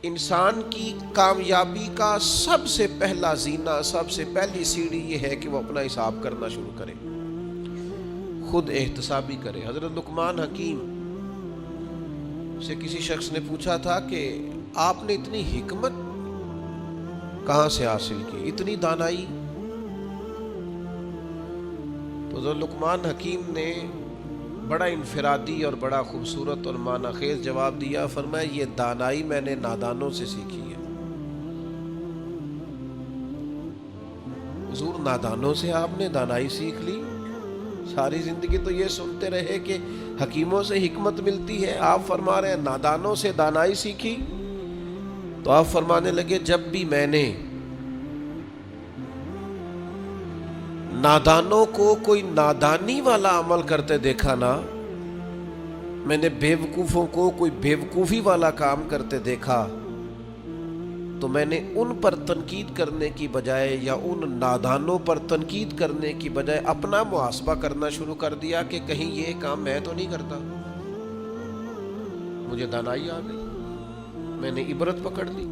انسان کی کامیابی کا سب سے پہلا زینہ، سب سے پہلی سیڑھی یہ ہے کہ وہ اپنا حساب کرنا شروع کرے، خود احتسابی کرے۔ حضرت لقمان حکیم سے کسی شخص نے پوچھا تھا کہ آپ نے اتنی حکمت کہاں سے حاصل کی، اتنی دانائی؟ تو حضرت لقمان حکیم نے بڑا انفرادی اور بڑا خوبصورت اور معنی خیز جواب دیا، فرمایا یہ دانائی میں نے نادانوں سے سیکھی ہے۔ حضور نادانوں سے آپ نے دانائی سیکھ لی؟ ساری زندگی تو یہ سنتے رہے کہ حکیموں سے حکمت ملتی ہے، آپ فرما رہے ہیں نادانوں سے دانائی سیکھی؟ تو آپ فرمانے لگے جب بھی میں نے نادانوں کو کوئی نادانی والا عمل کرتے دیکھا نا، میں نے بیوقوفوں کو کوئی بیوقوفی والا کام کرتے دیکھا، تو میں نے ان پر تنقید کرنے کی بجائے یا ان نادانوں پر تنقید کرنے کی بجائے اپنا محاسبہ کرنا شروع کر دیا کہ کہیں یہ کام میں تو نہیں کرتا۔ مجھے دانائی آ گئی، میں نے عبرت پکڑ لی۔